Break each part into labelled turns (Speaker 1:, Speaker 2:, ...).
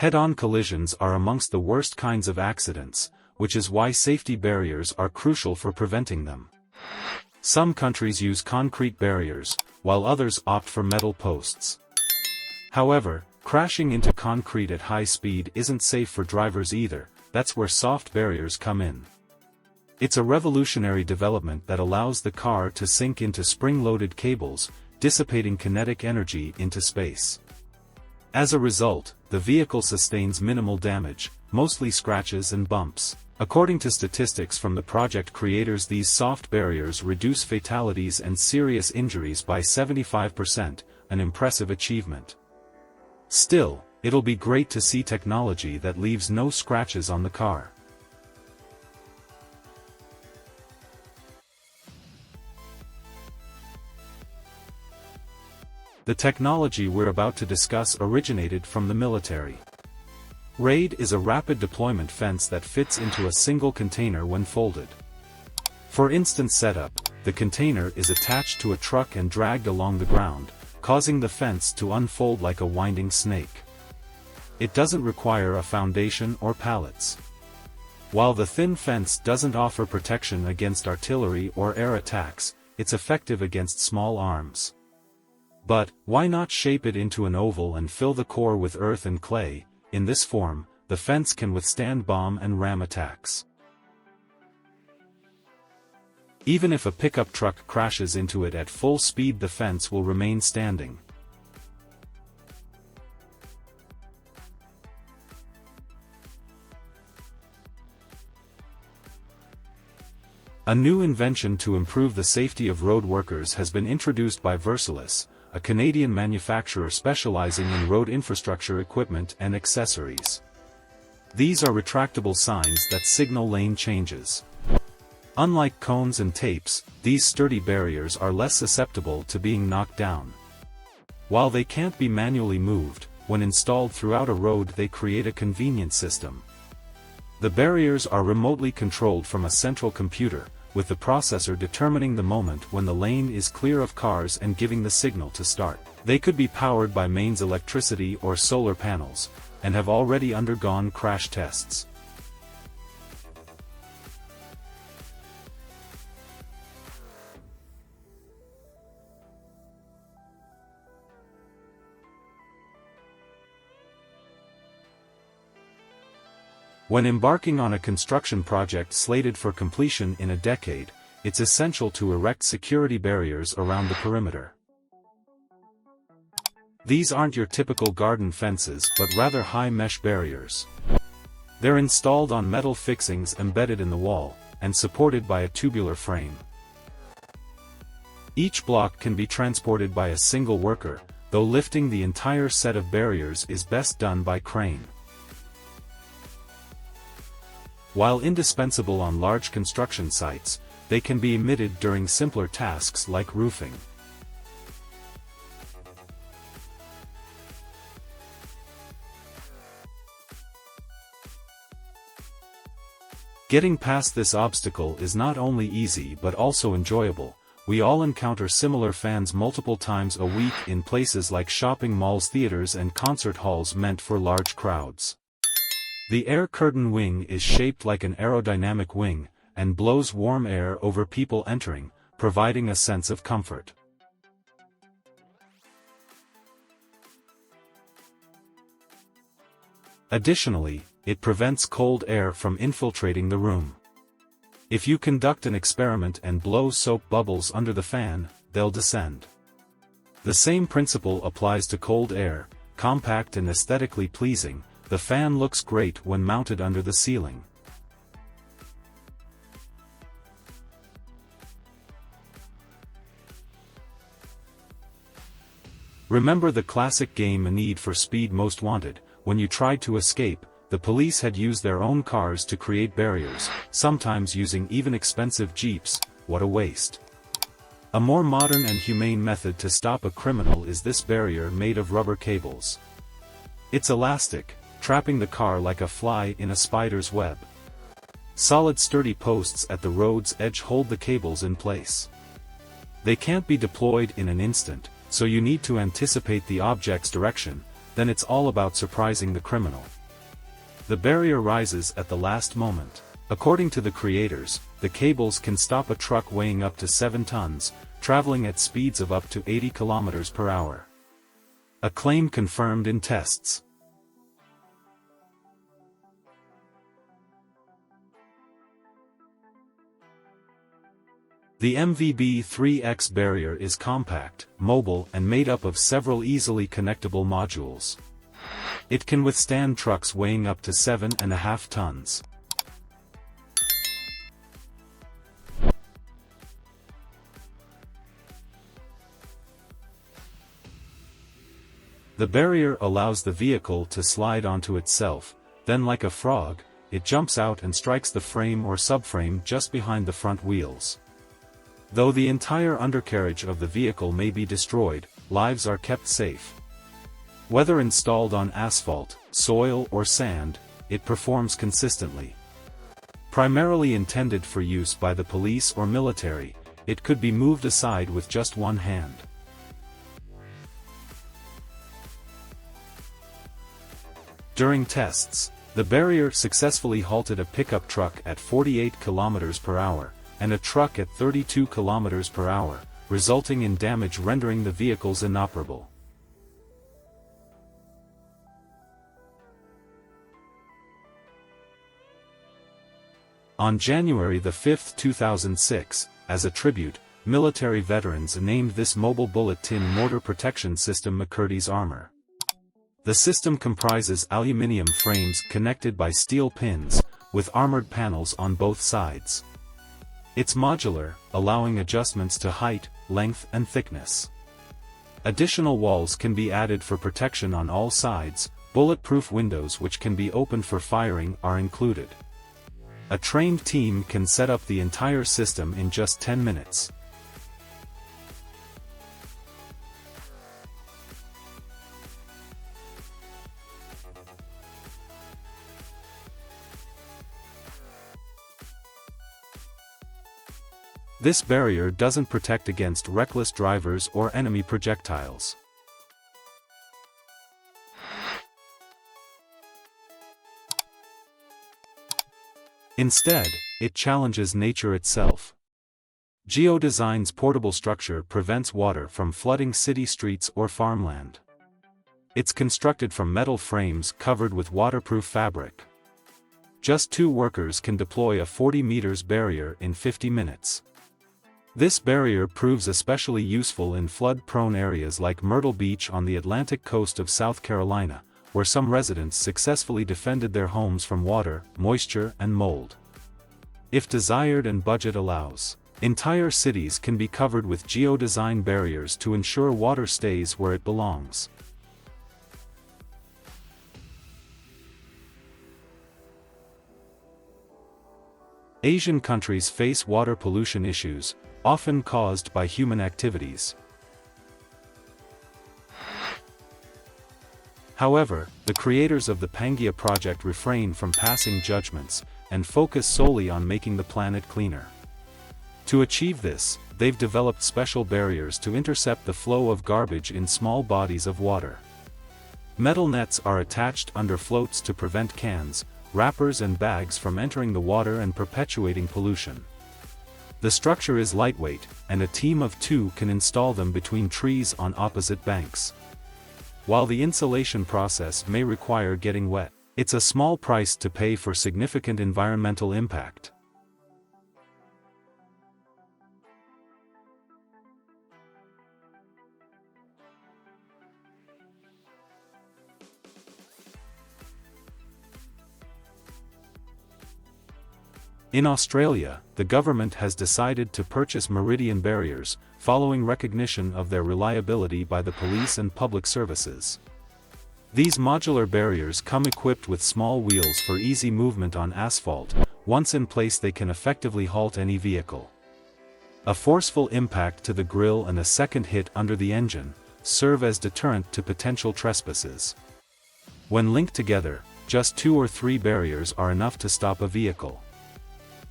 Speaker 1: Head-on collisions are amongst the worst kinds of accidents, which is why safety barriers are crucial for preventing them. Some countries use concrete barriers, while others opt for metal posts. However, crashing into concrete at high speed isn't safe for drivers either. That's where soft barriers come in. It's a revolutionary development that allows the car to sink into spring-loaded cables, dissipating kinetic energy into space. As a result, the vehicle sustains minimal damage, mostly scratches and bumps. According to statistics from the project creators, these soft barriers reduce fatalities and serious injuries by 75%, an impressive achievement. Still, it'll be great to see technology that leaves no scratches on the car. The technology we're about to discuss originated from the military. RAID is a rapid deployment fence that fits into a single container when folded. For instant setup, the container is attached to a truck and dragged along the ground, causing the fence to unfold like a winding snake. It doesn't require a foundation or pallets. While the thin fence doesn't offer protection against artillery or air attacks, it's effective against small arms. But, why not shape it into an oval and fill the core with earth and clay? In this form, the fence can withstand bomb and ram attacks. Even if a pickup truck crashes into it at full speed, the fence will remain standing. A new invention to improve the safety of road workers has been introduced by Versalis, a Canadian manufacturer specializing in road infrastructure equipment and accessories. These are retractable signs that signal lane changes. Unlike cones and tapes, these sturdy barriers are less susceptible to being knocked down. While they can't be manually moved, when installed throughout a road they create a convenient system. The barriers are remotely controlled from a central computer, with the processor determining the moment when the lane is clear of cars and giving the signal to start. They could be powered by mains electricity or solar panels, and have already undergone crash tests. When embarking on a construction project slated for completion in a decade, it's essential to erect security barriers around the perimeter. These aren't your typical garden fences but rather high mesh barriers. They're installed on metal fixings embedded in the wall, and supported by a tubular frame. Each block can be transported by a single worker, though lifting the entire set of barriers is best done by crane. While indispensable on large construction sites, they can be omitted during simpler tasks like roofing. Getting past this obstacle is not only easy but also enjoyable. We all encounter similar fans multiple times a week in places like shopping malls, theaters, and concert halls meant for large crowds. The air curtain wing is shaped like an aerodynamic wing, and blows warm air over people entering, providing a sense of comfort. Additionally, it prevents cold air from infiltrating the room. If you conduct an experiment and blow soap bubbles under the fan, they'll descend. The same principle applies to cold air. Compact and aesthetically pleasing, the fan looks great when mounted under the ceiling. Remember the classic game Need for Speed Most Wanted? When you tried to escape, the police had used their own cars to create barriers, sometimes using even expensive jeeps. What a waste. A more modern and humane method to stop a criminal is this barrier made of rubber cables. It's elastic, trapping the car like a fly in a spider's web. Solid sturdy posts at the road's edge hold the cables in place. They can't be deployed in an instant, so you need to anticipate the object's direction, then it's all about surprising the criminal. The barrier rises at the last moment. According to the creators, the cables can stop a truck weighing up to 7 tons, traveling at speeds of up to 80 kilometers per hour. A claim confirmed in tests. The MVB-3X barrier is compact, mobile and made up of several easily connectable modules. It can withstand trucks weighing up to 7.5 tons. The barrier allows the vehicle to slide onto itself, then like a frog, it jumps out and strikes the frame or subframe just behind the front wheels. Though the entire undercarriage of the vehicle may be destroyed, lives are kept safe. Whether installed on asphalt, soil or sand, it performs consistently. Primarily intended for use by the police or military, it could be moved aside with just one hand. During tests, the barrier successfully halted a pickup truck at 48 km per hour, and a truck at 32 km per hour, resulting in damage rendering the vehicles inoperable. On January 5, 2006, as a tribute, military veterans named this mobile bullet tin mortar protection system McCurdy's Armor. The system comprises aluminum frames connected by steel pins, with armored panels on both sides. It's modular, allowing adjustments to height, length and thickness. Additional walls can be added for protection on all sides. Bulletproof windows which can be opened for firing are included. A trained team can set up the entire system in just 10 minutes. This barrier doesn't protect against reckless drivers or enemy projectiles. Instead, it challenges nature itself. Geodesign's portable structure prevents water from flooding city streets or farmland. It's constructed from metal frames covered with waterproof fabric. Just 2 workers can deploy a 40 meters barrier in 50 minutes. This barrier proves especially useful in flood-prone areas like Myrtle Beach on the Atlantic coast of South Carolina, where some residents successfully defended their homes from water, moisture and mold. If desired and budget allows, entire cities can be covered with geodesign barriers to ensure water stays where it belongs. Asian countries face water pollution issues, often caused by human activities. However, the creators of the Pangaea project refrain from passing judgments, and focus solely on making the planet cleaner. To achieve this, they've developed special barriers to intercept the flow of garbage in small bodies of water. Metal nets are attached under floats to prevent cans, wrappers and bags from entering the water and perpetuating pollution. The structure is lightweight, and a team of 2 can install them between trees on opposite banks. While the insulation process may require getting wet, it's a small price to pay for significant environmental impact. In Australia, the government has decided to purchase Meridian barriers, following recognition of their reliability by the police and public services. These modular barriers come equipped with small wheels for easy movement on asphalt. Once in place, they can effectively halt any vehicle. A forceful impact to the grille and a second hit under the engine serve as deterrent to potential trespasses. When linked together, just 2 or 3 barriers are enough to stop a vehicle.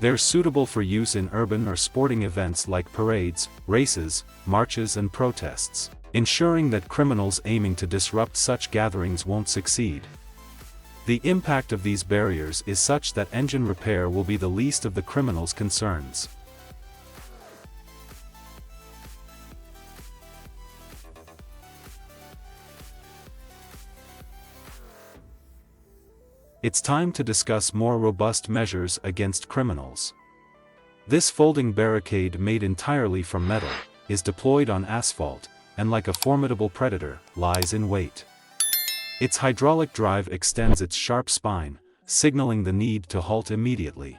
Speaker 1: They're suitable for use in urban or sporting events like parades, races, marches and protests. ensuring that criminals aiming to disrupt such gatherings won't succeed. The impact of these barriers is such that engine repair will be the least of the criminals' concerns. It's time to discuss more robust measures against criminals. This folding barricade, made entirely from metal, is deployed on asphalt, and like a formidable predator, lies in wait. Its hydraulic drive extends its sharp spine, signaling the need to halt immediately.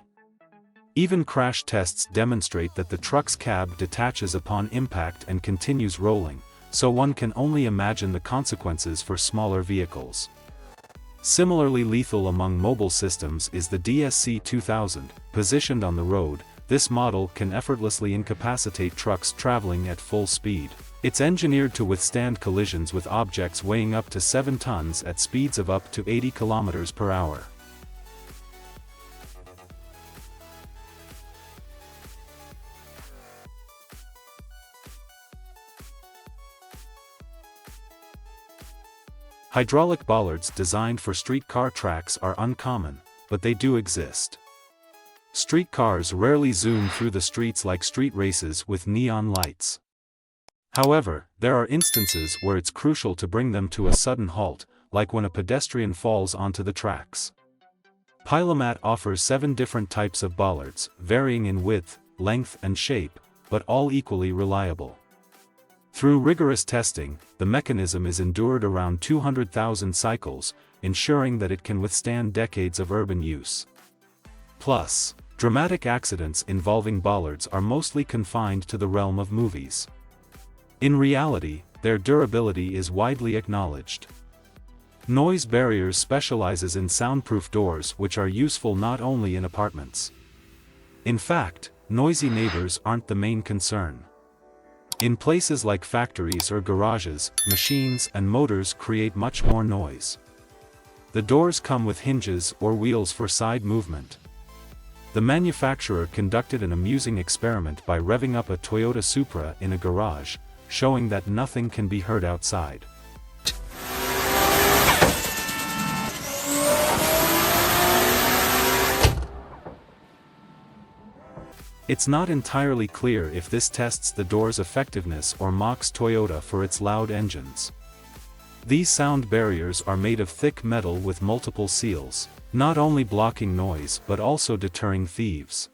Speaker 1: Even crash tests demonstrate that the truck's cab detaches upon impact and continues rolling, so one can only imagine the consequences for smaller vehicles. Similarly lethal among mobile systems is the DSC 2000, positioned on the road. This model can effortlessly incapacitate trucks traveling at full speed. It's engineered to withstand collisions with objects weighing up to 7 tons at speeds of up to 80 km per hour. Hydraulic bollards designed for streetcar tracks are uncommon, but they do exist. Streetcars rarely zoom through the streets like street races with neon lights. However, there are instances where it's crucial to bring them to a sudden halt, like when a pedestrian falls onto the tracks. Pilomat offers 7 different types of bollards, varying in width, length and shape, but all equally reliable. Through rigorous testing, the mechanism is endured around 200,000 cycles, ensuring that it can withstand decades of urban use. Plus, dramatic accidents involving bollards are mostly confined to the realm of movies. In reality, their durability is widely acknowledged. Noise Barriers specializes in soundproof doors, which are useful not only in apartments. In fact, noisy neighbors aren't the main concern. In places like factories or garages, machines and motors create much more noise. The doors come with hinges or wheels for side movement. The manufacturer conducted an amusing experiment by revving up a Toyota Supra in a garage, showing that nothing can be heard outside. It's not entirely clear if this tests the door's effectiveness or mocks Toyota for its loud engines. These sound barriers are made of thick metal with multiple seals, not only blocking noise but also deterring thieves.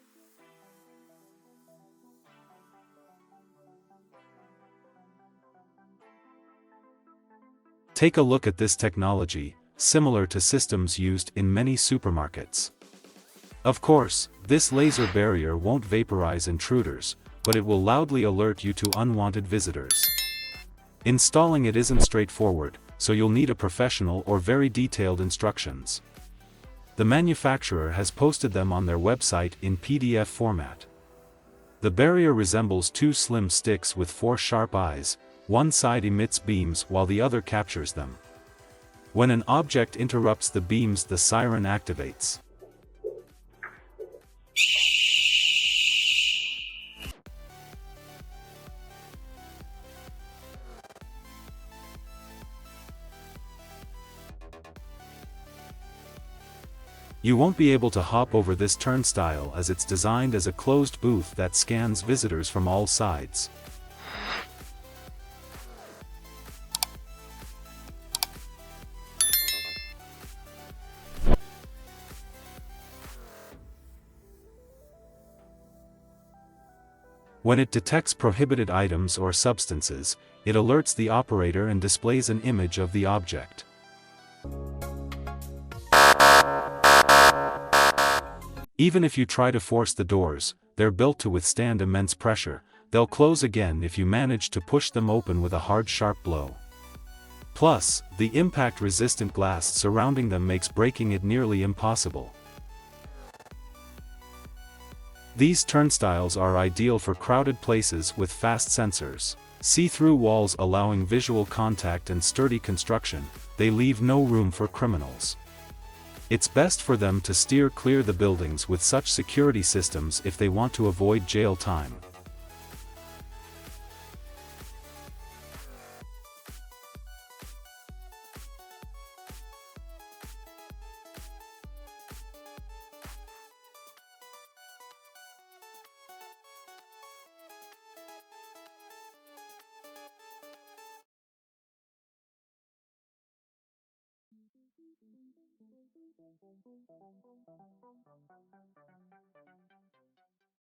Speaker 1: Take a look at this technology, similar to systems used in many supermarkets. Of course, this laser barrier won't vaporize intruders, but it will loudly alert you to unwanted visitors. Installing it isn't straightforward, so you'll need a professional or very detailed instructions. The manufacturer has posted them on their website in PDF format. The barrier resembles 2 slim sticks with 4 sharp eyes. One side emits beams while the other captures them. When an object interrupts the beams, the siren activates. You won't be able to hop over this turnstile as it's designed as a closed booth that scans visitors from all sides. When it detects prohibited items or substances, it alerts the operator and displays an image of the object. Even if you try to force the doors, they're built to withstand immense pressure. They'll close again if you manage to push them open with a hard, sharp blow. Plus, the impact-resistant glass surrounding them makes breaking it nearly impossible. These turnstiles are ideal for crowded places with fast sensors. See-through walls allowing visual contact and sturdy construction, they leave no room for criminals. It's best for them to steer clear the buildings with such security systems if they want to avoid jail time.